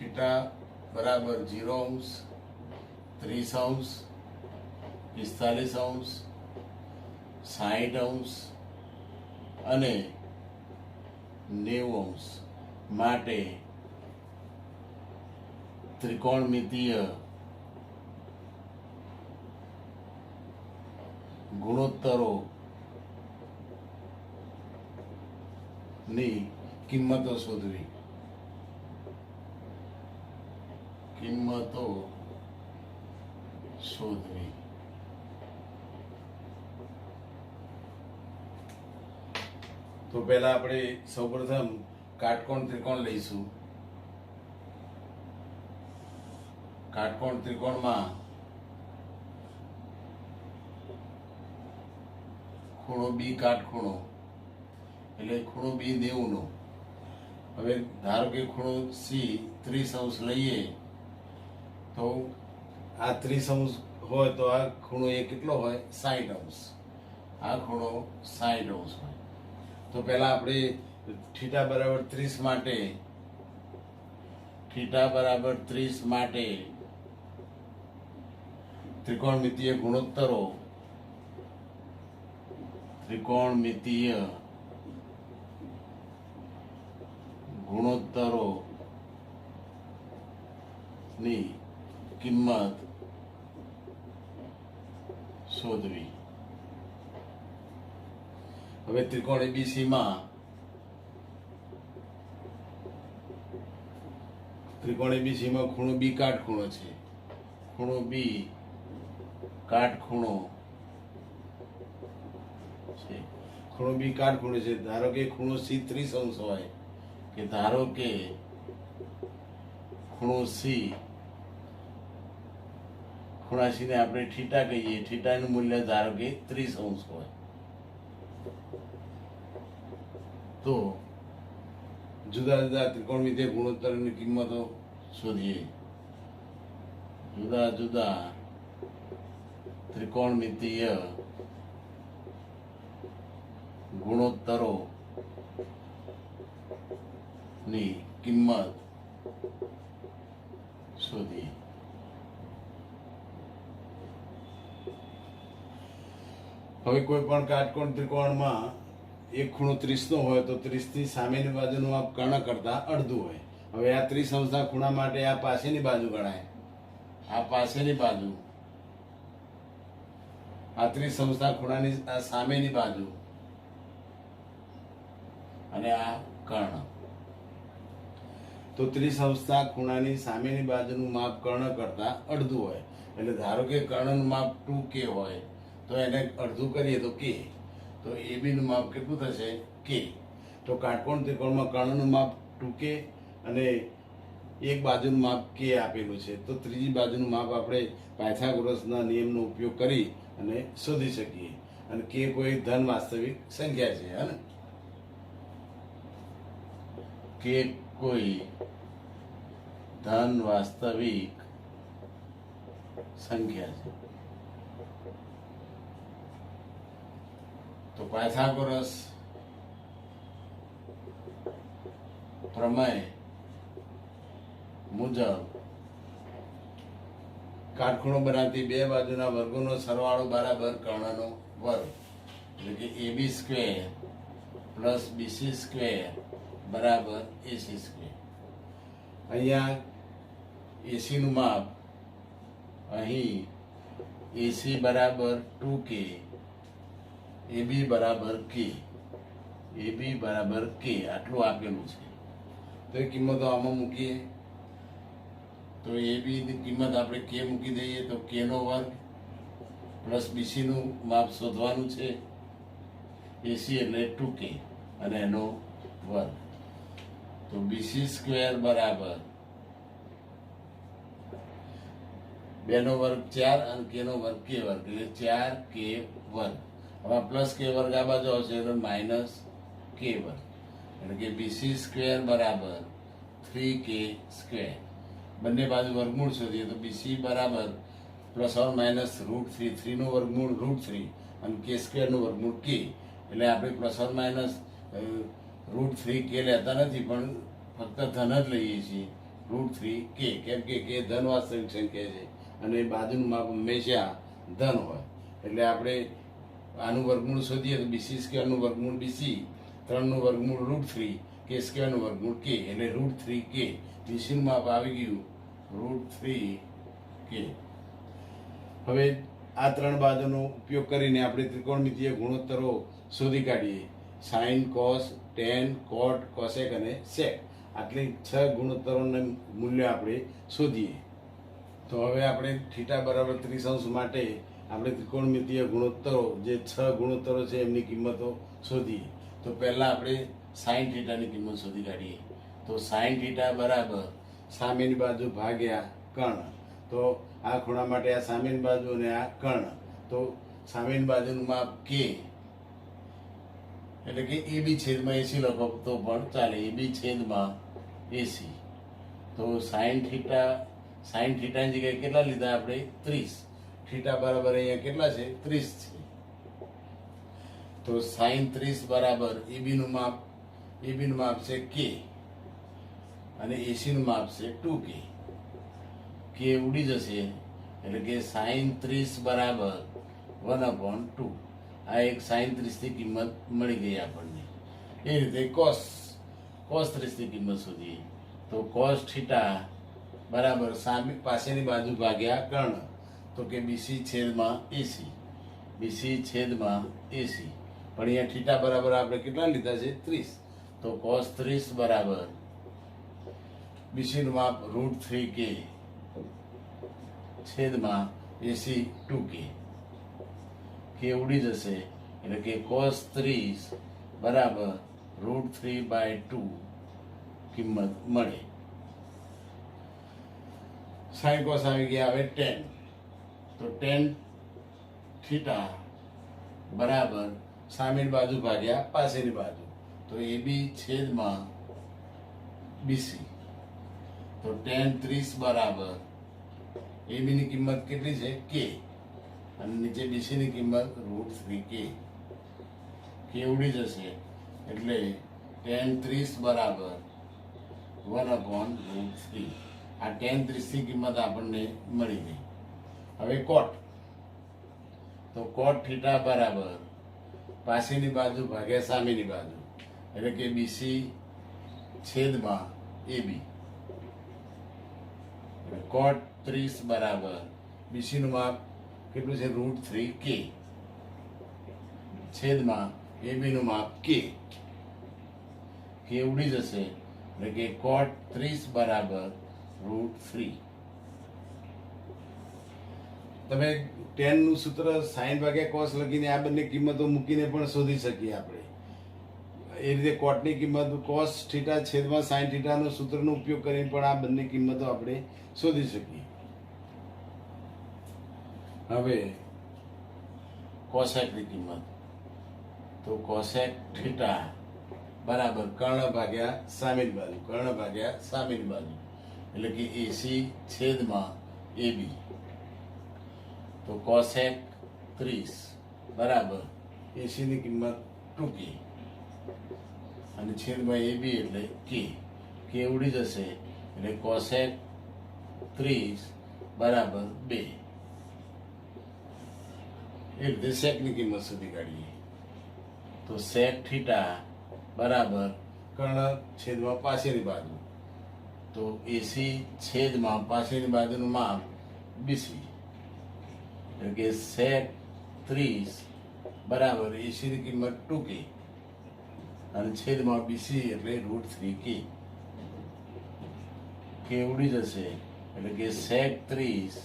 Theta બરાબર 0 અંશ, 30 અંશ, 45 અંશ, 60 અંશ અને 90 અંશ માટે ત્રિકોણમિતીય ગુણોત્તરો ની કિંમતો શોધવી. તો પહેલા આપણે સૌપ્રથમ કાટકોણ ત્રિકોણ લઈશું. કાટકોણ ત્રિકોણમાં ખૂણો બી કાટખૂણો એટલે ખૂણો બી 90 નો. હવે ધારો કે ખૂણો સી 30 અંશ લઈએ તો આ 30 અંશ હોય તો આ ખૂણો એ કેટલો હોય 60 અંશ. આ ખૂણો 60 અંશ હોય. તો પહેલા આપણે થીટા બરાબર 30 માટે ત્રિકોણમિતીય ગુણોત્તરો ની કિંમત શોધવી. હવે ત્રિકોણ એબીસી માં ખૂણો બી કાટખૂણો છે. ખૂણો બી કાટખૂણો છે. ધારો કે ખૂણો સી 30 અંશ હોય, કે ધારો કે ખૂણો સી, ખૂણા સી ને આપણે થીટા કહીએ. થીટાનું મૂલ્ય ધારો કે 30 અંશ હોય. તો જુદા જુદા ત્રિકોણમિતીય ગુણોત્તરની કિંમતો શોધીએ. જુદા જુદા ત્રિકોણમિતીય ગુણોત્તરો ની કિંમત શોધીએ. હવે કોઈ પણ કાટકોણ ત્રિકોણમાં એક ખૂણો 30 નો હોય તો 30 ની સામેની બાજુનું માપ કર્ણ કરતા અડધું હોય. હવે આ 30 અંશના ખૂણા માટે આ પાસેની બાજુ ગણાય. આ પાસેની બાજુ, આ 30 અંશના ખૂણાની આ સામેની બાજુ અને આ કર્ણ. તો 30 અંશના ખૂણાની સામેની બાજુનું માપ કર્ણ કરતા અડધું હોય. એટલે ધારો કે કર્ણનું માપ 2k હોય તો એને અડધું કરીએ તો k. તો AB નું માપ કેટલું થશે? k. તો કાટકોણ ત્રિકોણમાં કર્ણનું માપ 2k અને એક બાજુનું માપ k આપેલું છે. તો ત્રીજી બાજુનું માપ આપણે પાયથાગોરસના નિયમનો ઉપયોગ કરી અને શોધી શકીએ. અને k કોઈ ધન વાસ્તવિક સંખ્યા છે, હે ને? k કોઈ ધન વાસ્તવિક સંખ્યા છે. તો પાયથાગોરસ પ્રમેય મુજબ કાટખૂણો બનાવતી બે બાજુના વર્ગોનો સરવાળો બરાબર કર્ણનો વર્ગ, એટલે કે AB² પ્લસ BC² બરાબર AC². અહીંયા AC નું માપ, અહીં AC બરાબર 2k, AB બરાબર k, આટલું આપેલું છે. તો એ કિંમતો આમાં મૂકીએ તો AB ની કિંમત આપણે k મૂકી દઈએ તો k નો વર્ગ પ્લસ BC નું માપ શોધવાનું છે. AC એટલે 2k અને એનો વર્ગ. તો BC² બરાબર 2 નો વર્ગ 4 અને k નો વર્ગ k વર્ગ એટલે 4k વર્ગ. હવે પ્લસ k વર્ગ આ બાજુ આવશે એટલે માઇનસ k વર્ગ, એટલે કે BC² બરાબર 3k². બંને બાજુ વર્ગમૂળ શોધીએ તો BC બરાબર પ્લસ ઓર માઇનસ √3, 3 નું વર્ગમૂળ √3 અને k² નું વર્ગમૂળ k. એટલે આપણે પ્લસ ઓર માઇનસ √3k લેતા નથી, પણ ફક્ત ધન જ લઈએ છીએ. √3k, કેમ કે k ધન વાસ્તવિક સંખ્યા છે અને બાજુનું માપ હંમેશા ધન હોય. એટલે આપણે આનું વર્ગમૂળ શોધીએ તો BC² નું વર્ગમૂળ BC, 3 નું વર્ગમૂળ √3, k² નું વર્ગમૂળ k, એટલે √3k. BC નું માપ આવી ગયું √3k. હવે આ ત્રણ બાજુનો ઉપયોગ કરીને આપણે ત્રિકોણમિતિય ગુણોત્તરો શોધી કાઢીએ. સાઇન, કોસ, ટેન, કોટ, કોસેક અને સેક, આટલી 6 ગુણોત્તરોના મૂલ્ય આપણે શોધીએ. તો હવે આપણે થીટા બરાબર 30° માટે આપણે ત્રિકોણમિતિય ગુણોત્તરો જે 6 ગુણોત્તરો છે એમની કિંમતો શોધીએ. તો પહેલાં આપણે સાઇન થીટાની કિંમત શોધી કાઢીએ. તો સાઇન થીટા બરાબર સામેની બાજુ ભાગ્યા કર્ણ. તો આ ખૂણા માટે આ સામેની બાજુ અને આ કર્ણ. તો સામેની બાજુનું માપ k, એટલે કે AB છેદમાં AC લખો તો પણ ચાલે. AB છેદમાં AC. તો સાઇન થીટાની જગ્યાએ કેટલા લીધા આપણે? 30. થીટા બરાબર અહીંયા કેટલા છે? 30 છે. તો સાઇન 30 બરાબર AB નું માપ છે k અને AC નું માપ છે 2k. k ઉડી જશે એટલે કે સાઇન 30 બરાબર 1/2. આ એક સાઇન 30 ની કિંમત મળી ગઈ આપણને. એ રીતે કોસ 30 ની કિંમત શોધીએ. તો કોસ થીટા બરાબર સામે પાસેની બાજુ ભાગ્યા કર્ણ. તો કે BC છેદમાં AC, BC છેદમાં AC. પણ અહીંયા થીટા બરાબર આપણે કેટલા લીધા છે? 30. તો કોસ 30 બરાબર BC નું માપ √3k છેદમાં AC 2k. k ઉડી જશે એટલે કે કોસ 30 બરાબર √3/2 કિંમત મળે. સાઈન કોસ આવી ગયા. હવે ટેન. તો ટેન થીટા બરાબર સામેની બાજુ ભાગ્યા પાસેની બાજુ. તો AB છેદમાં BC. તો ટેન 30 બરાબર AB ની કિંમત કેટલી છે? k અને નીચે BC ની કિંમત √3k. k ઉડી જશે એટલે ટેન 30 બરાબર 1/√3. આ ટેન 30 ની કિંમત આપણને મળી ગઈ. હવે કોટ. તો કોટ થીટા બરાબર પાસેની બાજુ ભાગ્યા સામેની બાજુ, એટલે કે BC છેદમાં AB. કોટ 30 બરાબર BC નું માપ કેટલું છે? √3k છેદમાં AB નું માપ k. k ઉડી જશે એટલે કે કોટ 30 બરાબર √3. તમે ટેન નું સૂત્ર સાઈન ભાગ્યા કોસ લખીને આ બંને કિંમતો મૂકીને પણ શોધી શકીએ આપણે. એ રીતે કોટની કિંમત કોસ થીટા છેદમાં સાઈન થીટાનો સૂત્રનો ઉપયોગ કરીને પણ આ બંને કિંમતો આપણે શોધી શકીએ. હવે કોસેકની કિંમત. તો કોસેક થીટા બરાબર કર્ણ ભાગ્યા સામેની બાજુ, કર્ણ ભાગ્યા સામેની બાજુ, એટલે કે AC છેદમાં AB. તો કોસેક 30 બરાબર AC ની કિંમત 2k અને છેદમાં AB એટલે k. k ઉડી જશે એટલે કોસેક 30 બરાબર 2. એ રીતે સેકની કિંમત શોધી કાઢીએ. તો સેક થીટા બરાબર કર્ણ છેદમાં પાસેની બાજુ. તો AC છેદમાં પાસેની બાજુનું માપ BC, એટલે કે સેક 30 બરાબર AC ની કિંમત 2k અને છેદમાં BC એટલે √3k. k ઉડી જશે એટલે કે સેક 30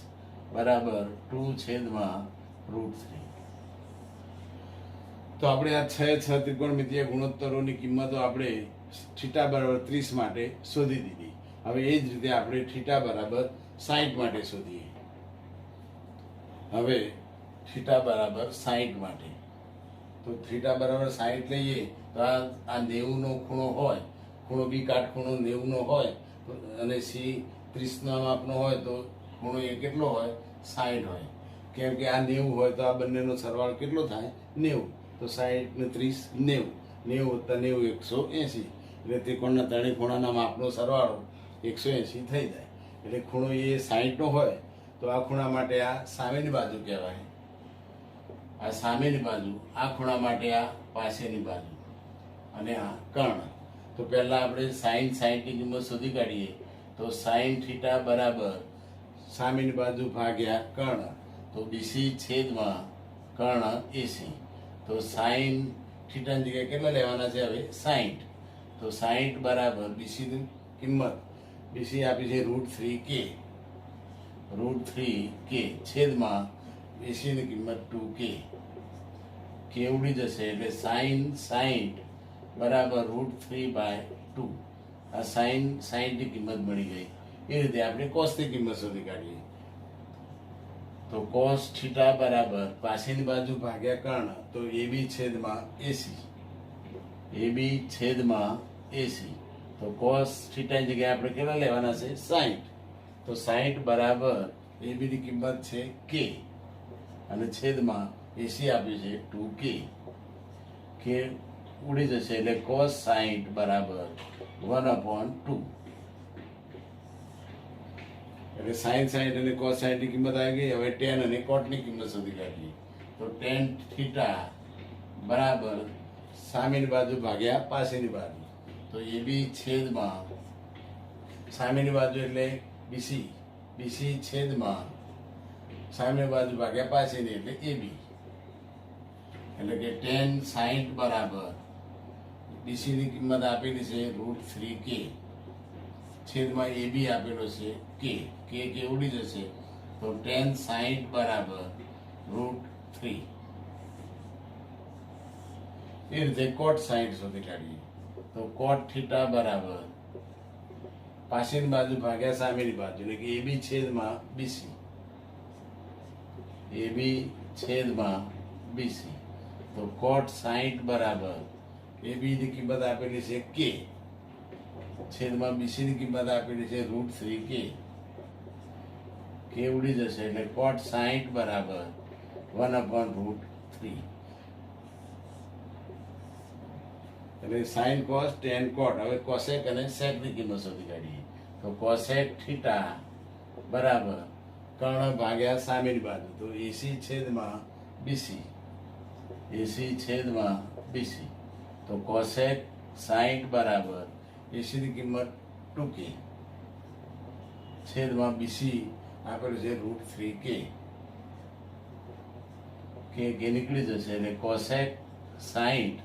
બરાબર 2 છેદમાં √3. તો આપણે આ 6 ત્રિકોણમિતિય ગુણોત્તરોની કિંમતો આપણે થીટા બરાબર 30 માટે શોધી દીધી. હવે એ જ રીતે આપણે થીટા બરાબર 60 માટે શોધીએ. હવે થીટા બરાબર 60 માટે. તો થીટા બરાબર 60 લઈએ તો આ 90 નો ખૂણો હોય, ખૂણો બી કાટખૂણો 90 નો હોય અને C 30 ના માપનો હોય તો ખૂણો એ કેટલો હોય? 60 હોય. કેમ કે આ 90 હોય તો આ બંનેનો સરવાળો કેટલો થાય? 90. તો 60 ને 30 90, 90 + 90 180. એટલે ત્રિકોણના ત્રણેય ખૂણાના માપનો સરવાળો 180 થઈ જાય. એટલે ખૂણો એ 60 નો હોય તો આ ખૂણા માટે આ સામેની બાજુ કહેવાય, આ સામેની બાજુ, આ ખૂણા માટે આ પાસેની બાજુ, અને આ કર્ણ. તો પહેલા આપણે સાઈન 60 ની કિંમત શોધી કાઢીએ. તો સાઈન થીટા બરાબર સામેની બાજુ ભાગ્યા કર્ણ, તો બીસી છેદમાં કર્ણ એસી. તો સાઈન થીટાની જગ્યાએ કેટલા લેવાના છે હવે? 60. તો 60 બરાબર બીસીની કિંમત, બીસી આપી છે √3k, √3k છેદમાં એસીની કિંમત 2k. કે ઉડી જશે એટલે સાઈન 60 બરાબર √3/2. આ સાઈન 60 ની કિંમત મળી ગઈ. એ રીતે આપણે કોસની કિંમત શોધી કાઢીએ. તો કોસ થીટા બરાબર પાછળની બાજુ ભાગ્યા કર્ણ, તો AB છેદમાં AC, AB છેદમાં AC. તો કોસ થીટાની જગ્યાએ આપણે કેટલા લેવાના છે? 60. તો 60 બરાબર AB ની કિંમત છે k, અને છેદમાં AC આપ્યું છે 2k. કે ઉડી જશે એટલે cos 60 બરાબર 1/2. એટલે sin 60 અને cos 60 ની કિંમત આવી ગઈ. હવે tan અને cot ની કિંમત શોધી કાઢીએ. તો tan થીટા બરાબર સામેની બાજુ ભાગ્યા પાછળની બાજુ. તો AB છેદમાં સામેની બાજુ એટલે BC, BC છેદમાં સામેની બાજુ ભાગ્યા પાછળની એટલે AB. એટલે કે tan 60 બરાબર BC ની કિંમત આપેલી છે √3k છેદમાં AB આપેલો છે k. k ઉડી જશે તો tan 60 બરાબર √3. એ રીતે cot 60 શોધી કાઢીએ. તો cot થીટા બરાબર પાછળની બાજુ ભાગ્યા સામેની બાજુ, એટલે કે AB છેદમાં BC, AB છેદમાં BC. તો cot 60 બરાબર AB ની કિંમત આપેલી છે k છેદમાં BC ની કિંમત આપેલી છે √3k. k ઉડી જશે એટલે cot 60 બરાબર 1/√3. એટલે sin cos tan cot. હવે cosec અને sec ની કિંમત શોધી કાઢીએ. તો cosec થીટા બરાબર કર્ણ ભાગ્યા સામેની બાજુ, તો AC છેદમાં BC, AC છેદમાં BC. તો cosec 60 બરાબર AC ની કિંમત 2k છેદમાં BC આપેલું છે √3k. કે નીકળી જશે એટલે cosec 60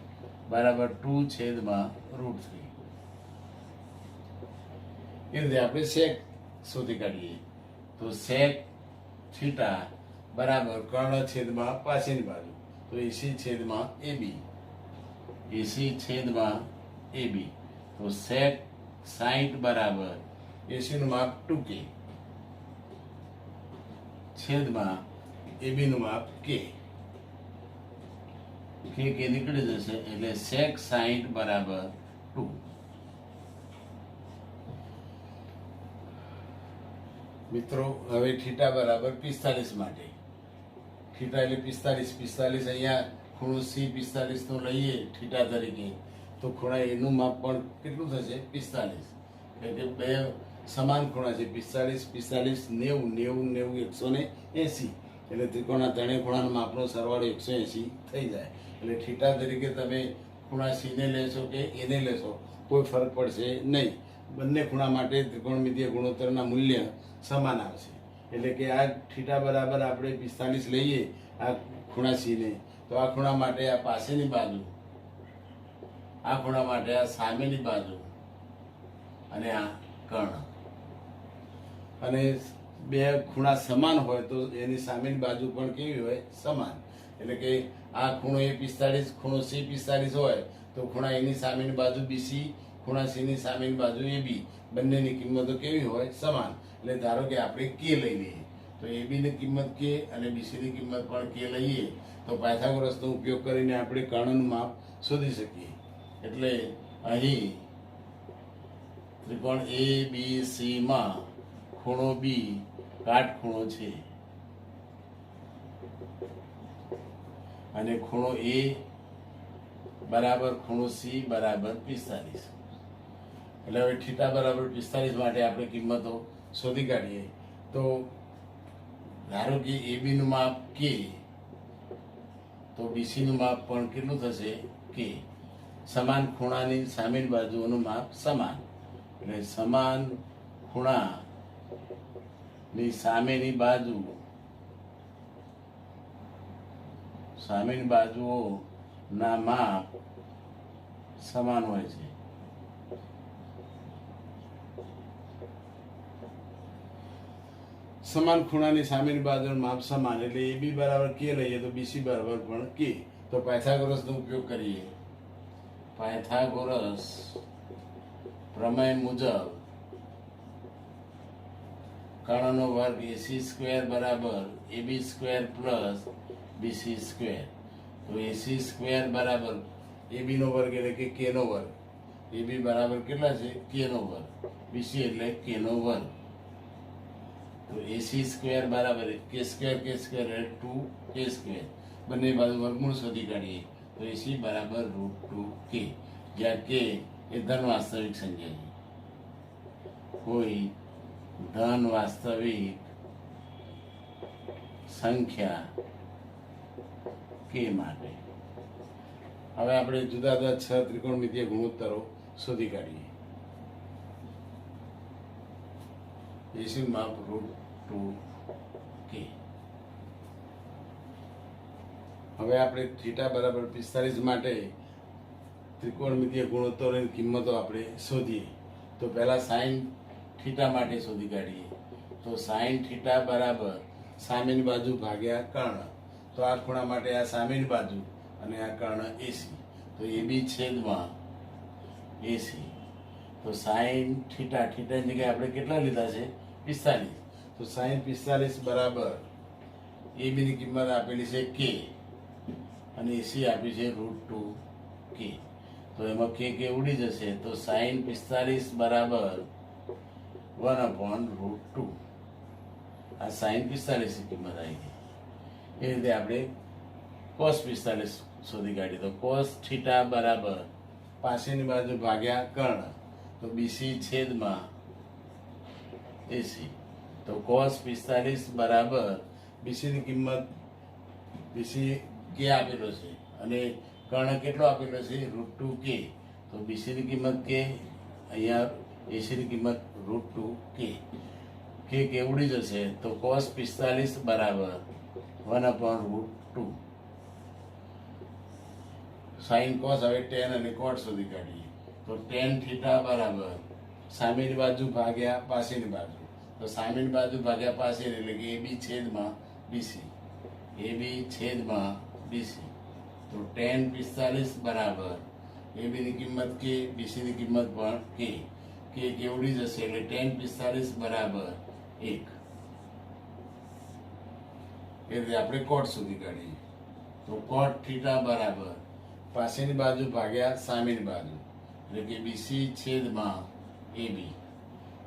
બરાબર 2 છેદમાં √3. એ રીતે આપણે sec શોધી કાઢીએ. તો sec થીટા બરાબર કર્ણ છેદમાં પાછળની બાજુ, તો AC છેદમાં AB, AC છેદમાં AB. તો sec 60 બરાબર AC નું માપ 2k છેદમાં AB નું માપ k. k નીકળી જશે એટલે sec 60 બરાબર 2. મિત્રો હવે થીટા બરાબર 45 માટે, થીટા એટલે 45 અહીંયા ખૂણો C 45 નો લઈએ થીટા તરીકે, તો ખૂણા એનું માપ પણ કેટલું થશે? 45. એટલે કે બે સમાન ખૂણા છે, 45, 90, 180. એટલે ત્રિકોણના ત્રણેય ખૂણાના માપનો સરવાળો 180 થઈ જાય. એટલે થીટા તરીકે તમે ખૂણા C ને લેશો કે એને લેશો કોઈ ફરક પડશે નહીં. બંને ખૂણા માટે ત્રિકોણમિતીય ગુણોત્તરના મૂલ્ય સમાન આવશે. એટલે કે આ થીટા બરાબર આપણે 45 લઈએ આ ખૂણા C ને, તો આ ખૂણા માટે આ પાસેની બાજુ, આ ખૂણા માટે આ સામેની બાજુ, અને આ કર્ણ. અને બે ખૂણા સમાન હોય તો એની સામેની બાજુ પણ કેવી હોય? સમાન. એટલે કે આ ખૂણો A 45, ખૂણો C 45 હોય તો ખૂણા એની સામેની બાજુ BC, ખૂણા C ની સામેની બાજુ AB, બંનેની કિંમતો કેવી હોય? સમાન. એટલે ધારો કે આપણે k લઈ લઈએ, તો AB ની કિંમત k અને BC ની કિંમત પણ k લઈએ તો પાયથાગોરસનો ઉપયોગ કરીને આપણે કર્ણનું માપ શોધી શકીએ. એટલે અહીં ત્રિકોણ ABC માં ખૂણો B કાટખૂણો છે, અને ખૂણો A બરાબર ખૂણો C બરાબર 45. એટલે હવે થીટા બરાબર 45 માટે આપણે કિંમતો શોધી કાઢીએ. તો ધારો કે AB નું માપ K, તો BC નું માપ પણ કેટલું થશે? K. સમાન ખૂણાની સામેની બાજુઓનું માપ સમાન, એટલે સમાન ખૂણાની સામેની બાજુઓના માપ સમાન હોય છે. સમાન ખૂણાની સામેની બાજુનું માપ સમાન, એટલે AB બરાબર K લઈએ તો BC બરાબર પણ K. તો પાયથાગોરસનો ઉપયોગ કરીએ. પાયથાગોરસ પ્રમેય મુજબ કર્ણનો વર્ગ AC સ્ક્વેર બરાબર AB square plus BC square. તો AC સ્ક્વેર બરાબર AB નો વર્ગ એટલે કે K નો વર્ગ. AB બરાબર કેટલા છે? K નો વર્ગ. BC એટલે K નો વર્ગ. તો AC સ્ક્વેર બરાબર K સ્ક્વેર એટલે 2K સ્ક્વેર. બંને બાજુ વર્ગમૂળ શોધી કાઢીએ. તો AC બરાબર √2K, જ્યાં K એ ધન વાસ્તવિક સંખ્યા છે. કોઈ ધન વાસ્તવિક સંખ્યા K માટે. હવે આપણે જુદા જુદા 6 ત્રિકોણમિતીય ગુણોત્તરો શોધી કાઢીએ. AC માપ √2K. હવે આપણે થીટા બરાબર 45 માટે ત્રિકોણમિતીય ગુણોત્તરોની કિંમતો આપણે શોધીએ. તો પહેલા સાઈન થીટા માટે શોધી કાઢીએ. તો સાઈન થીટા બરાબર સામેની બાજુ ભાગ્યા કર્ણ. તો આ ખૂણા માટે આ સામેની બાજુ અને આ કર્ણ AC. તો AB છેદમાં AC. તો સાઈન થીટાની જગ્યાએ આપણે કેટલા લીધા છે? 45. તો સાઈન 45 બરાબર AB ની કિંમત આપેલી છે K અને AC આપી છે √2K. તો એમાં K ઉડી જશે. તો સાઈન 45 બરાબર 1/√2. આ સાઈન 45 ની કિંમત આવી ગઈ. એ રીતે આપણે cos 45 શોધી કાઢી. તો cos થીટા બરાબર પાસેની બાજુ ભાગ્યા કર્ણ. તો BC છેદમાં AC. તો cos 45 બરાબર BC ની કિંમત, BC K આપેલો છે અને કર્ણ કેટલો આપેલો છે? √2K. તો BC ની કિંમત K, અહીંયા AC ની કિંમત √2K. K ઉડી જશે. તો cos 45 બરાબર 1/√2. સાઈન કોસ હવે tan અને cot શોધી કાઢીએ. તો tan થીટા બરાબર સામેની બાજુ ભાગ્યા પાસેની બાજુ. તો સામેની બાજુ ભાગ્યા પાસેની એટલે કે AB છેદમાં BC. AB છેદમાં BC. તો tan 45 બરાબર AB ની કિંમત K, BC ની કિંમત પણ K ઉડી જશે એટલે tan 45 બરાબર 1. એ રીતે આપણે કોટ શોધી કાઢીએ. તો કોટ થીટા બરાબર પાસેની બાજુ ભાગ્યા સામેની બાજુ એટલે કે BC છેદમાં AB.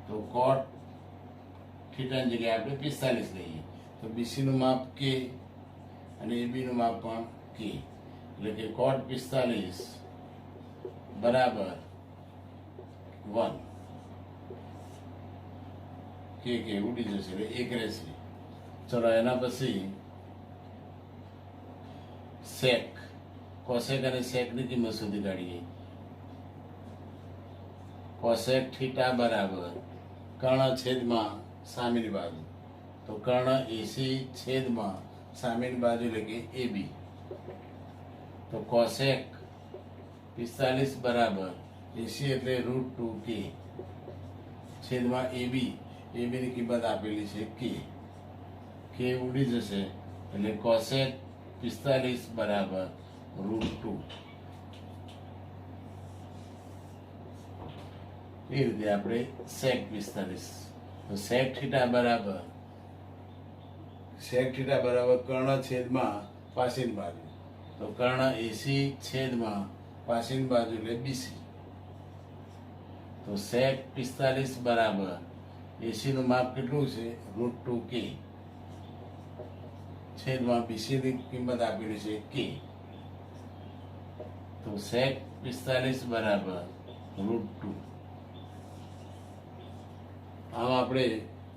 તો કોટ થીટાની જગ્યાએ આપણે 45 લઈએ. તો BC નું માપ K અને AB નું માપ પણ K, એટલે કે કોટ 45 બરાબર 1. K ઉડી જશે એટલે 1 રહેશે. ચલો એના પછી સેક, કોસેક અને સેકની કિંમત શોધી કાઢીએ. કોસેક થીટા બરાબર કર્ણ છેદમાં સામેની બાજુ. તો કર્ણ AC છેદમાં સામેની બાજુ એટલે કે AB. તો કોસેક 45 બરાબર AC એટલે √2K છેદમાં AB. AB ની કિંમત આપેલી છે K ઉડી જશે એટલે કોસેક 45 બરાબર √2. એ રીતે આપણે સેક 45. તો સેક થીટા બરાબર કર્ણ છેદમાં પાસેની બાજુ. તો કર્ણ AC છેદમાં પાસેની બાજુ એટલે BC. તો સેક 45 બરાબર AC નું માપ કેટલું છે? √2K છેદમાં BC ની કિંમત આપેલી છે K. તો સેક 45 બરાબર √2. આમ આપણે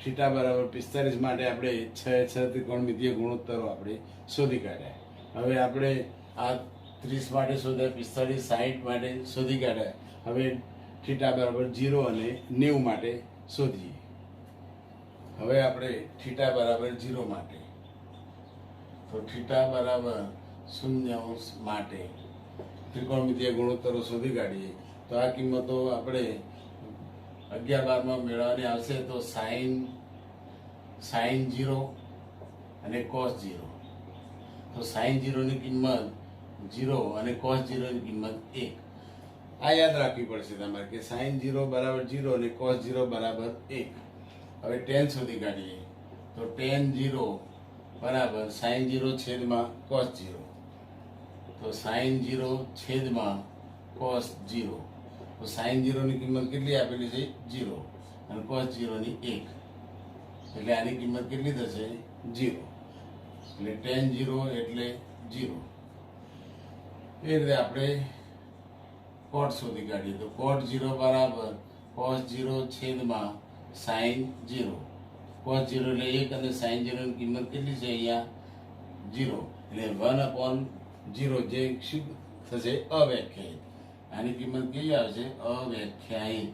થીટા બરાબર 45 માટે આપણે 6 ત્રિકોણમિતીય ગુણોત્તરો આપણે શોધી કાઢ્યા. હવે આપણે આ 30 માટે શોધ્યા, 45, 60 માટે શોધી કાઢ્યા. હવે થીટા બરાબર 0 અને 90 માટે શોધીએ. હવે આપણે થીટા બરાબર 0 માટે, તો થીટા બરાબર 0 માટે ત્રિકોણમિતીય ગુણોત્તરો શોધી કાઢીએ. તો આ કિંમતો આપણે 11-12માં મેળવવાની આવશે. તો સાઈન 0 અને કોસ 0. તો સાઈન 0 ની કિંમત 0 અને કોસ 0 ની કિંમત 1. આ યાદ રાખવી પડશે તમારે કે સાઈન 0 બરાબર 0 અને કોસ 0 બરાબર 1. હવે tan શોધી કાઢીએ. તો tan 0 બરાબર સાઈન 0 છેદમાં કોસ 0. તો સાઈન 0 છેદમાં કોસ 0. તો સાઈન 0 ની કિંમત કેટલી આપેલી છે? 0 અને કોસ 0 ની 1. એટલે આની કિંમત કેટલી થશે? 0. એટલે tan 0 એટલે 0. એ રીતે આપણે કોટ શોધી કાઢીએ. તો કોટ 0 બરાબર કોસ 0 છેદમાં સાઈન 0. કોસ 0 એટલે 1 અને સાઈન 0 ની કિંમત કેટલી છે અહીંયા? 0. એટલે 1/0 જે શું થશે? અવ્યાખ્યાયિત. આની કિંમત કેવી આવશે? અવ્યાખ્યાયિત.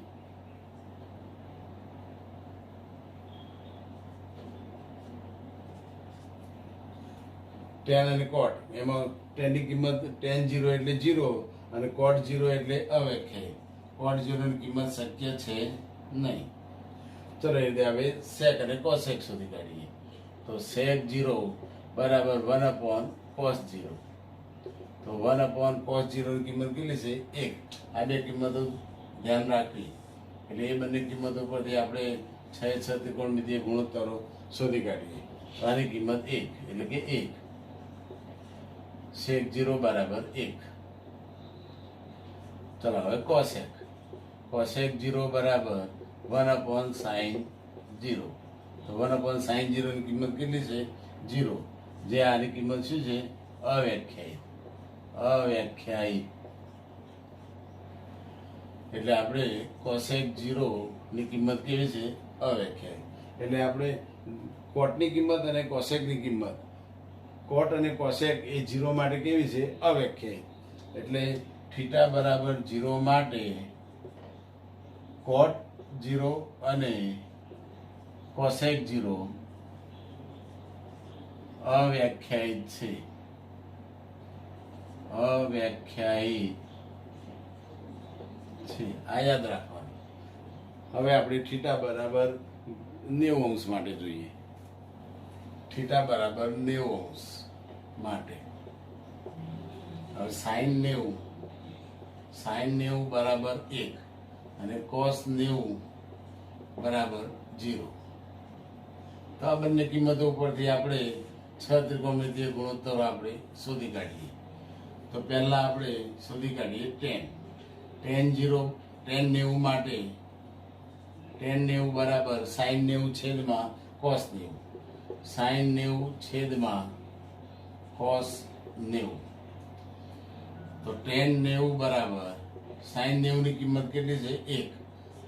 tan અને કોટ, એમાં tan ની કિંમત tan 0 એટલે 0 અને કોટ 0 એટલે અવ્યાખ્યાયિત. કોટ 0 ની કિંમત શક્ય છે નહીં. ચલો એ રીતે હવે sec અને cosec શોધી કાઢીએ. તો sec 0 બરાબર 1/cos 0. તો 1/cos 0 ની કિંમત કેટલી છે? 1. આ બે કિંમતો ધ્યાન રાખવી. એટલે એ બંને કિંમતો પરથી આપણે 6 ત્રિકોણમિતીય ગુણોત્તરો શોધી કાઢીએ. તો આની કિંમત 1 એટલે કે 1. sec 0 બરાબર 1. ચલો હવે cosec. cosec 0 બરાબર 1/sin 0. તો 1/sin 0 ની કિંમત કેટલી છે? 0. જે આની કિંમત શું છે? અવ્યાખ્યાયિત. અવ્યાખ્યાયિત. એટલે આપણે cosec 0 ની કિંમત કેવી છે? અવ્યાખ્યાયિત. એટલે આપણે કોટની કિંમત અને કોસેકની કિંમત, કોટ અને કોસેક એ 0 માટે કેવી છે? અવ્યાખ્યાયિત. એટલે થીટા બરાબર 0 માટે કોટ 0 અને કોસેક 0 અવ્યાખ્યાયિત છે. અવ્યાખ્યાયિત છે. આ યાદ રાખવાનું. હવે આપણે થીટા બરાબર 90° માટે જોઈએ. થીટા બરાબર 90° માટે હવે સાઈન 90 બરાબર 1 અને કોસ 90 બરાબર 0. તો આ બંને કિંમતો ઉપરથી આપણે 6 ત્રિકોણમિતીય ગુણોત્તરો આપણે શોધી કાઢીએ. તો પહેલા આપણે શોધી કાઢીએ tan 90 માટે tan 90 બરાબર સાઈન 90 છેદમાં કોસ 90. સાઈન 90 છેદમાં કોસ 90. તો tan 90 બરાબર સાઈન 90 ની કિંમત કેટલી છે? 1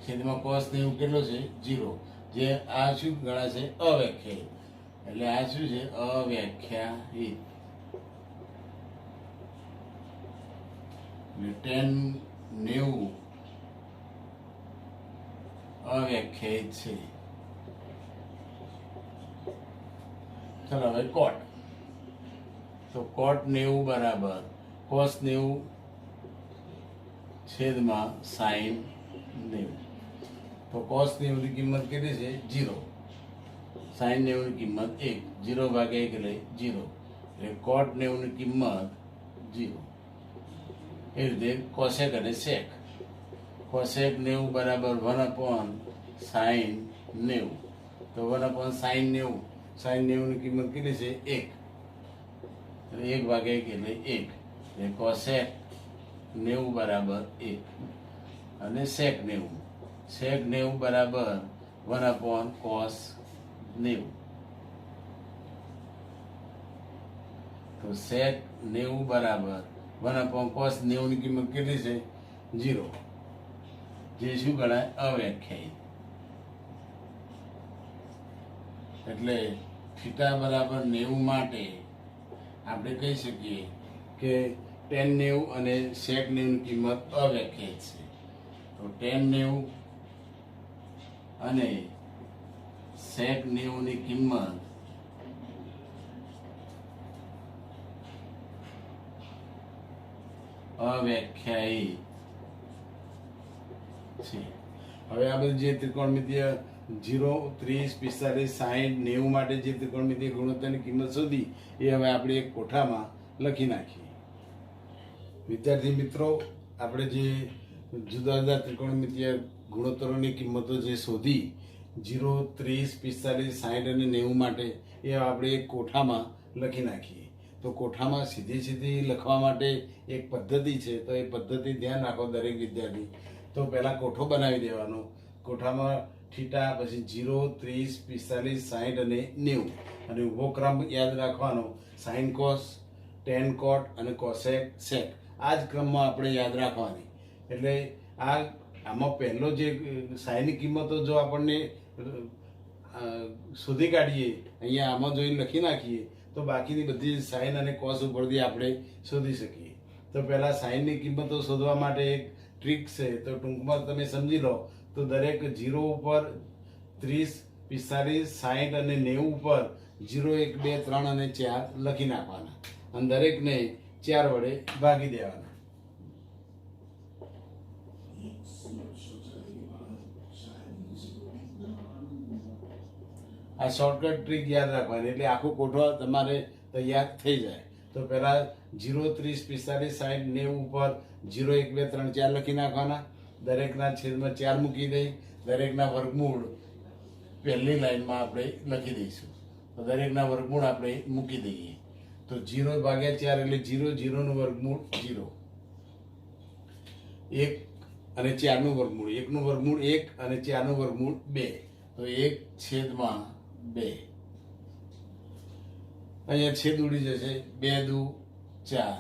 છેદમાં કોસ 90 કેટલો છે? 0. જે આ શું ગણાશે? અવ્યાખ્યાયિત. એટલે આ શું છે? અવ્યાખ્યાયિત. tan 90 અવ્યાખ્યાયિત છે. ચલો હવે કોટ. તો કોટ 90 બરાબર કોસ 90 છેદમાં સાઈન 90. તો કોસ 90 ની કિંમત કેટલી છે? 0. સાઈન 90 ની કિંમત 1. 0 ભાગ્યા 1 એટલે 0. એટલે કોટ 90 ની કિંમત 0. એ રીતે કોસેક અને સેક. કોસેક 90 બરાબર 1/sin 90. તો 1/sin 90. સાઈન 90 ની કિંમત કેટલી છે? 1. 1 ભાગ્યા 1 એટલે 1. એટલે કોસેક 90 બરાબર 1 અને સેક 90. સેક 90 બરાબર 1/cos 90. તો સેક 90 બરાબર 1/cos 90 ની કિંમત કેટલી છે? 0. જે શું ગણાય? અવ્યાખ્યાયિત. એટલે થીટા બરાબર 90 માટે આપણે કહી શકીએ કે tan 90 અને sec 90 ની કિંમત અવ્યાખ્યાયિત છે. તો tan 90 અને sec 90 ની કિંમત અવ્યાખ્યાયિત છે. હવે આ બધી જે ત્રિકોણમિતિય 0, 30, 45, 60, 90 માટે જે ત્રિકોણમિતિય ગુણોત્તરની કિંમત શોધી એ હવે આપણે એક કોઠામાં લખી નાખીએ. વિદ્યાર્થી મિત્રો, આપણે જે જુદા જુદા ત્રિકોણમિતિય ગુણોત્તરોની કિંમતો જે શોધી 0, 30, 45, 60 અને 90 માટે એ આપણે એક કોઠામાં લખી નાખીએ. તો કોઠામાં સીધી સીધી લખવા માટે એક પદ્ધતિ છે, તો એ પદ્ધતિ ધ્યાન રાખો દરેક વિદ્યાર્થી. તો પહેલાં કોઠો બનાવી દેવાનો. કોઠામાં થીટા, પછી 0, 30, 45, 60 અને 90 અને ઊભો ક્રમ યાદ રાખવાનો. સાઇન કોસ, ટેન કોટ અને કોસેક સેક, આ જ ક્રમમાં આપણે યાદ રાખવાની. એટલે આમાં પહેલો જે સાઈનની કિંમતો જો આપણને શોધી કાઢીએ, અહીંયા આમાં જોઈને લખી નાખીએ, તો બાકીની બધી સાઇન અને કોસ ઉપરથી આપણે શોધી શકીએ. તો પહેલાં સાઇનની કિંમતો શોધવા માટે એક ટ્રીક છે, તો ટૂંકમાં તમે સમજી લો. તો દરેક 0 ઉપર 30, 45, 60 અને 90 ઉપર 0, 1, 2, 3 અને 4 લખી નાખવાના અને દરેકને 4 વડે ભાગી દેવાના. આ શોર્ટકટ ટ્રીક યાદ રાખવાની, એટલે આખો કોઠો તમારે તૈયાર થઈ જાય. તો પહેલાં 0, 30, 45, 60, 90 ઉપર 0, 1, 2, 3, 4 લખી નાખવાના. દરેકના છેદમાં 4 મૂકી દઈ, દરેકના વર્ગમૂળ પહેલી લાઈનમાં આપણે લખી દઈશું. તો દરેકના વર્ગમૂળ આપણે મૂકી દઈએ. તો 0 ભાગ્યા 4 એટલે 0, 0 નું વર્ગમૂળ 0, 1 અને 4 નું વર્ગમૂળ, 1 નું વર્ગમૂળ 1 અને 4 નું વર્ગમૂળ 2, તો 1/2. અહીંયા છેદ ઉડી જશે, 2 દુ 4,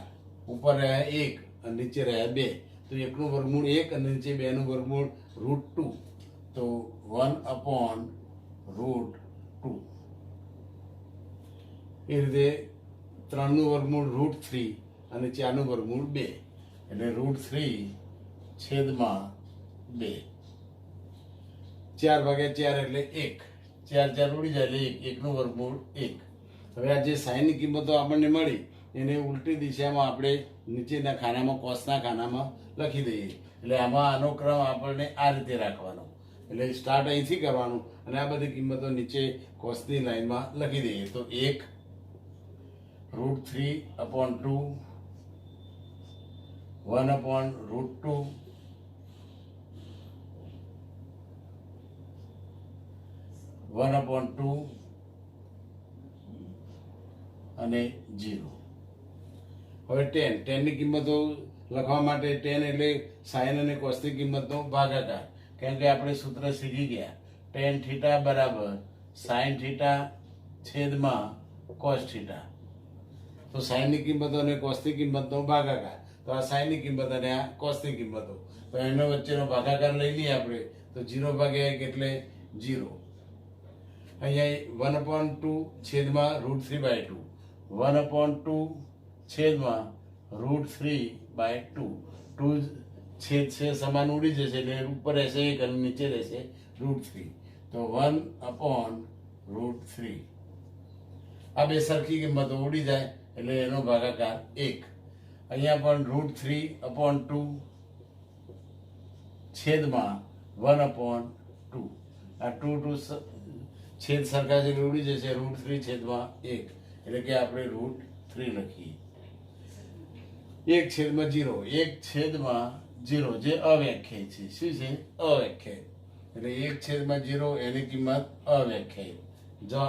ઉપર રહ્યા 1 અને નીચે રહ્યા 2, તો 1 નું વર્ગમૂળ 1 અને નીચે 2 નું વર્ગમૂળ √2, તો 1/√2. એ રીતે 3 નું વર્ગમૂળ √3 અને 4 નું વર્ગમૂળ 2, એટલે √3/2. 4 ભાગ્યા 4 એટલે 1, 4 4 ઉડી જાય એટલે 1, 1 નું વર્ગમૂળ 1. હવે આ જે સાઈનની કિંમતો આપણને મળી એને ઉલટી દિશામાં આપણે નીચેના ખાનામાં, કોસના ખાનામાં લખી દઈએ. એટલે આમાં આનો ક્રમ આપણને આ રીતે રાખવાનો. એટલે સ્ટાર્ટ અહીંથી કરવાનું અને આ બધી કિંમતો નીચે કોસની લાઈનમાં લખી દઈએ. તો 1 √3/2, 1/√2, 1/2 અને 0. હવે 10 ની કિંમતો લખવા માટે 10 એટલે સાઇન અને કોસની કિંમતનો ભાગાકાર. કારણ કે આપણે સૂત્ર શીખી ગયા, tan થીટા બરાબર સાઇન થીટા છેદમાં કોસ થીટા. તો સાઇનની કિંમતો અને કોસની કિંમતનો ભાગાકાર. તો આ સાઇનની કિંમત અને આ કોસની કિંમતો, તો એનો વચ્ચેનો ભાગાકાર લઈ લઈએ આપણે. તો 0/1 એટલે 0. અહીંયા 1/2 છેદમાં √3/2, 1/2 છેદમાં √3/2. 2 છેદ છે સમાન ઉડી જશે એટલે ઉપર રહેશે 1 અને નીચે રહેશે √3. તો 1/√3. આ બે સરખી કિંમતો ઉડી જાય એટલે એનો ભાગાકાર 1. અહીંયા પણ √3/2 છેદમાં 1/2. આ 2 છેદ સરખા છે ઉડી જશે √3 છેદમાં 1, એટલે કે આપણે √3 લખીએ. 1/0, 1/0 જે અવ્યાખ્યાયિત છે. શું છે? અવ્યાખ્યાયિત. એટલે 1/0 એની કિંમત અવ્યાખ્યાયિત. જો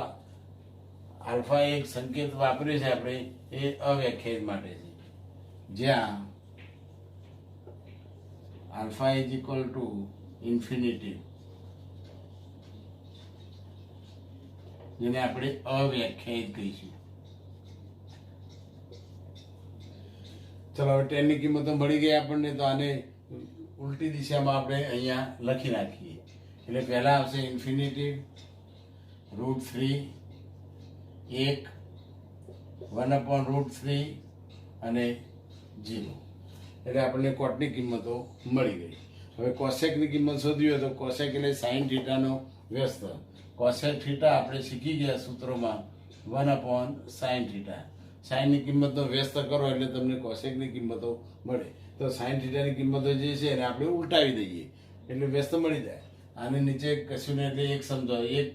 આલ્ફા એક સંકેત વાપર્યો છે આપણે એ અવ્યાખ્યાયિત માટે છે, જ્યાં આલ્ફા = ઇન્ફિનિટી, જેને આપણે અવ્યાખ્યાયિત કહીશું. ચલો હવે 10 ની કિંમતો મળી ગઈ આપણને, તો આને ઉલટી દિશામાં આપણે અહીંયા લખી નાખીએ. એટલે પહેલા આવશે ઇન્ફિનિટી, √3 1 1/√3 અને 0. એટલે આપણને કોટની કિંમતો મળી ગઈ. હવે કોસેકની કિંમત શોધવી હોય તો કોસેક એટલે સાઇન થીટાનો વ્યસ્ત. કોસેક થીટા આપણે શીખી ગયા સૂત્રોમાં 1/sin થીટા. સાઇનની કિંમતનો વ્યસ્ત કરો એટલે તમને કોસેકની કિંમતો મળે. તો સાઇન થીટાની કિંમતો જે છે એને આપણે ઉલટાવી દઈએ એટલે વ્યસ્ત મળી જાય. આની નીચે કશું ને એટલે 1 સમજાવો. 1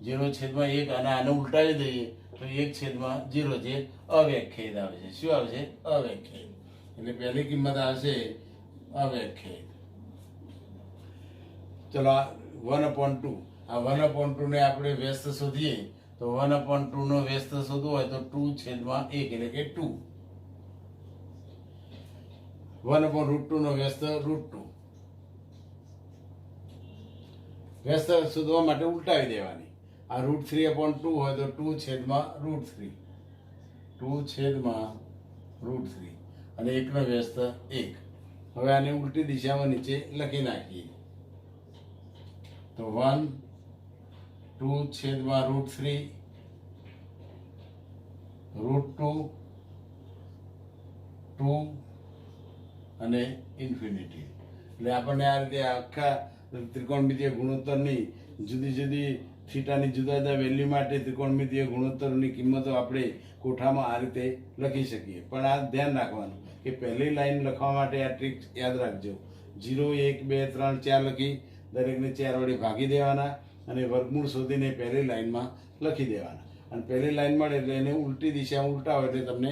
0/1 અને આને ઉલટાવી દઈએ તો 1/0 જે અવ્યાખ્યાયિત આવે છે. શું આવશે? અવ્યાખ્યાયિત. એટલે પહેલી કિંમત આવશે અવ્યાખ્યાયિત. ચલો 1/2. આ 1/2 ને આપણે વ્યસ્ત શોધીએ તો 1/2 નો વ્યસ્ત શોધવો હોય તો 2/1 એટલે કે 2. 1/√2 નો વ્યસ્ત √2. વ્યસ્ત શોધવા માટે ઉલટાવી દેવાની. આ √3/2 હોય તો 2/√3. 2/√3 અને 1 નો વ્યસ્ત 1. હવે આને ઉલટી દિશામાં નીચે લખી નાખીએ તો 1 2/√3 √2 2 અને ઇન્ફિનિટી. એટલે આપણને આ રીતે આખા ત્રિકોણમિતીય ગુણોત્તરની જુદી જુદી થીટાની જુદા જુદા વેલ્યુ માટે ત્રિકોણમિતીય ગુણોત્તરની કિંમતો આપણે કોઠામાં આ રીતે લખી શકીએ. પણ આ ધ્યાન રાખવાનું કે પહેલી લાઈન લખવા માટે આ ટ્રીક યાદ રાખજો. 0 1 2 3 4 લખી દરેકને 4 વડે ભાગી દેવાના અને વર્ગમૂળ શોધીને પહેલી લાઈનમાં લખી દેવાના. અને પહેલી લાઈન મળે એટલે એને ઉલટી દિશામાં ઉલટાવો એટલે તમને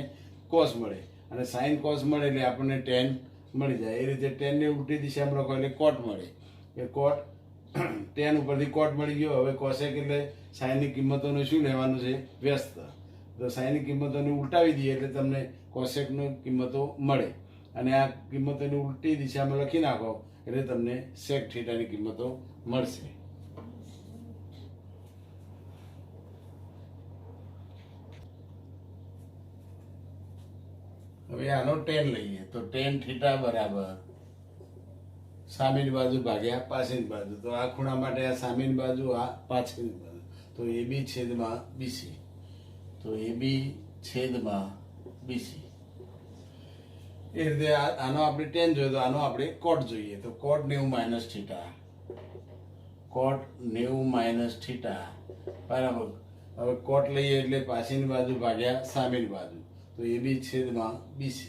કોસ મળે અને સાઇન કોસ મળે એટલે આપણને ટેન મળી જાય. એ રીતે ટેનને ઉલટી દિશામાં લખો એટલે કોટ મળે. એ કોટ ટેન ઉપરથી કોટ મળી ગયો. હવે કોસેક એટલે સાઇનની કિંમતોને શું લેવાનું છે? વ્યસ્ત. તો સાઇનની કિંમતોને ઉલટાવી દઈએ એટલે તમને કોસેકની કિંમતો મળે અને આ કિંમતોની ઉલટી દિશામાં લખી નાખો એટલે તમને સેક થીટાની કિંમતો મળશે. હવે આનો ટેન લઈએ તો ટેન થીટા બરાબર સામેની બાજુ ભાગ્યા પાછળની બાજુ. તો આ ખૂણા માટે આ સામેની બાજુ, આ પાછળની બાજુ. તો AB/BC. તો AB/BC. એ રીતે આનો આપણે ટેન જોઈએ તો આનો આપણે કોટ જોઈએ. તો કોટ 90 - થીટા. કોટ 90 - થીટા બરાબર. હવે કોટ લઈએ એટલે પાછળની બાજુ ભાગ્યા સામેની બાજુ. તો AB/BC.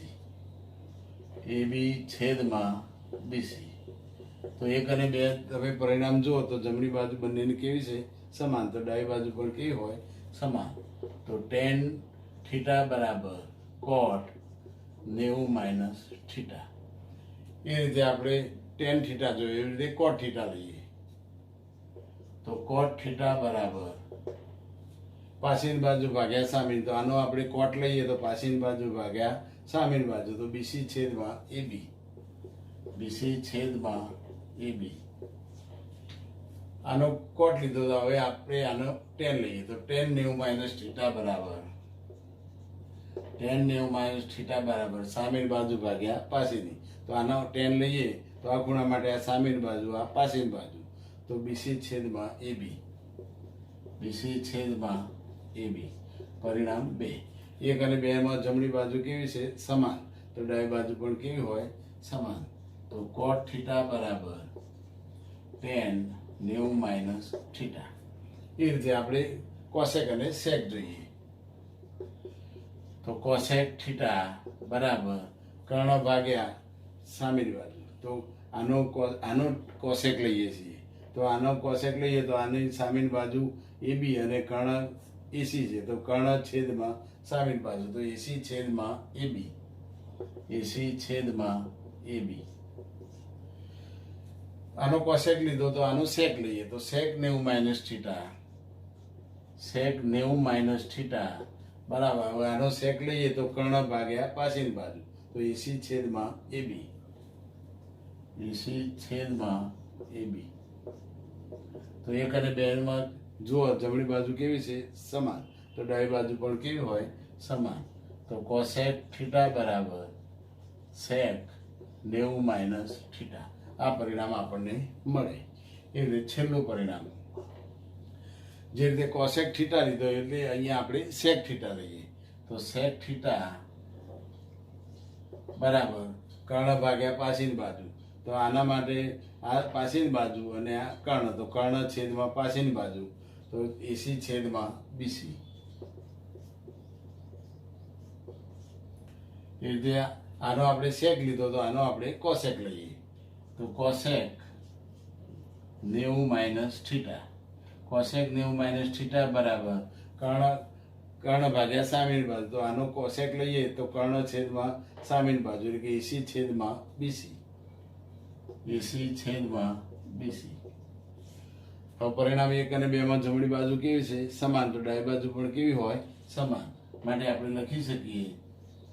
AB/BC. તો 1 અને 2 તમે પરિણામ જુઓ તો જમણી બાજુ બંનેની કેવી છે? સમાન. તો ડાબી બાજુ પણ કેવી હોય? સમાન. તો ટેન થીટા બરાબર કોટ 90 - થીટા. એ રીતે આપણે ટેન થીટા જોઈએ એવી રીતે કોટ થીટા લઈએ. તો કોટ થીટા બરાબર પાછળની બાજુ ભાગ્યા સામેની. તો આનો આપણે કોટ લઈએ તો પાછળની બાજુ ભાગ્યા સામેની બાજુ. તો BC/AB. BC/AB. આનો કોટ લીધો તો હવે આપણે આનો ટેન લઈએ. તો ટેન 90 - થીટા બરાબર ટેન 90 - થીટા બરાબર સામેની બાજુ ભાગ્યા પાછળની. તો આનો ટેન લઈએ તો આ ખૂણા માટે આ સામેની બાજુ, આ પાછળની બાજુ. તો BC/AB. BC/AB. પરિણામ 2. 1 અને 2 માં જમણી બાજુ કેવી છે? સમાન. તો ડાબી બાજુ પણ કેવી હોય? સમાન. તો કોટ થીટા બરાબર ટેન 90 - થીટા. એ રીતે આપણે કોસેક અને સેક જોઈએ. તો કોસેક થીટા બરાબર કર્ણ ભાગ્યા સામેની બાજુ. તો આનો કોસેક લઈએ છીએ. તો આનો કોસેક લઈએ તો આની સામેની બાજુ AB અને કર્ણ AC છે. તો કર્ણ છેદમાં સામેની બાજુ. તો AC/AB. AC/AB. આનો કોસેક લીધો તો આનો સેક લઈએ. તો સેક 90 - થીટા. સેક 90 - થીટા બરાબર. હવે આનો સેક લઈએ તો કર્ણ ભાગ્યા પાછળની બાજુ. તો AC/AB. AC/AB. તો 1 અને 2 માં જુઓ જમણી બાજુ કેવી છે? સમાન. તો ડાબી બાજુ પણ કેવી હોય? સમાન. તો કોસેક થીટા બરાબર સેક 90 - થીટા. આ પરિણામ આપણને મળે. એ રીતે છેલ્લું પરિણામ જે રીતે કોસેક થીટા લીધો એટલે અહીંયા આપણે સેક થીટા લઈએ તો સેક થીટા બરાબર કર્ણ ભાગ્યા પાછળની બાજુ. તો આના માટે આ પાછળની બાજુ અને આ કર્ણ, તો કર્ણ છેદમાં પાછળની બાજુ, તો એસી છેદમાં બીસી. એ રીતે આનો આપણે સેક લીધો તો આનો આપણે કોસેક લઈએ તો કોસેક 90 - થીટા. કોસેક 90 - થીટા બરાબર કર્ણ ભાગ્યા સામેની બાજુ. તો આનો કોસેક લઈએ તો કર્ણ છેદમાં સામેની બાજુ એટલે કે એસી છેદમાં બીસી. એસી છેદમાં બીસી. હવે પરિણામ 1 અને 2 માં જમણી બાજુ કેવી છે? સમાન. તો ડાબી બાજુ પણ કેવી હોય? સમાન. માટે આપણે લખી શકીએ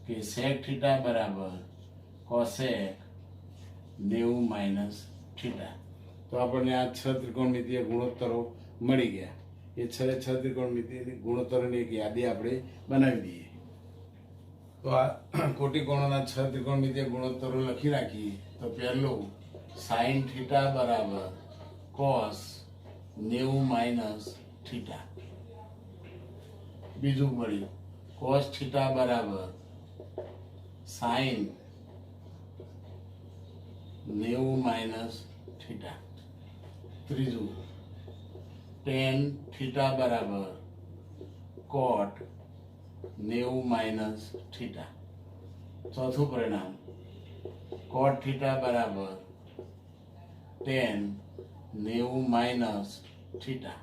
કે સેક થીટા બરાબર કોસેક 90 - થીટા. તો આપણને આ 6 ત્રિકોણમિતિય ગુણોત્તરો મળી ગયા. એ 6 ત્રિકોણમિતિય ગુણોત્તરોની એક યાદી આપણે બનાવી દઈએ. તો આ કોટિકોણોના 6 ત્રિકોણમિતિય ગુણોત્તરો લખી રાખીએ. તો પહેલું સાઇન થીટા બરાબર કોસ 90 - થીટા. બીજું મળ્યું કોસ થીટા બરાબર સાઇન 90 - થીટા. ત્રીજું ટેન થીટા બરાબર કોટ 90 - થીટા. ચોથું પરિણામ કોટ થીટા બરાબર ટેન 90 - થીટા.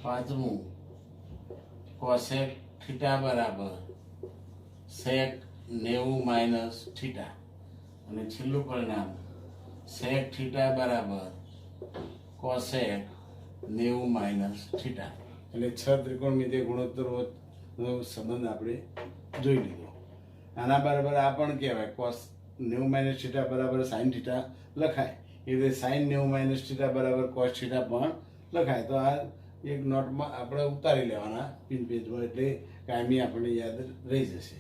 પાંચમું કોસેક થીટા બરાબર સેક 90 - થીટા. અને છેલ્લું પરિણામ સેક થીટા બરાબર કોસેક 90 - થીટા. એટલે 6 ત્રિકોણમિતિય ગુણોત્તરોનો સંબંધ આપણે જોઈ લીધો. આના બરાબર આ પણ કહેવાય કોસ 90 - થીટા બરાબર સાઇન થીટા લખાય. એ રીતે સાઇન 90 - થીટા બરાબર કોસ થીટા પણ લખાય. તો આ એક નોટમાં આપણે ઉતારી લેવાના પિન પેજમાં એટલે કાયમી આપણને યાદ રહી જશે.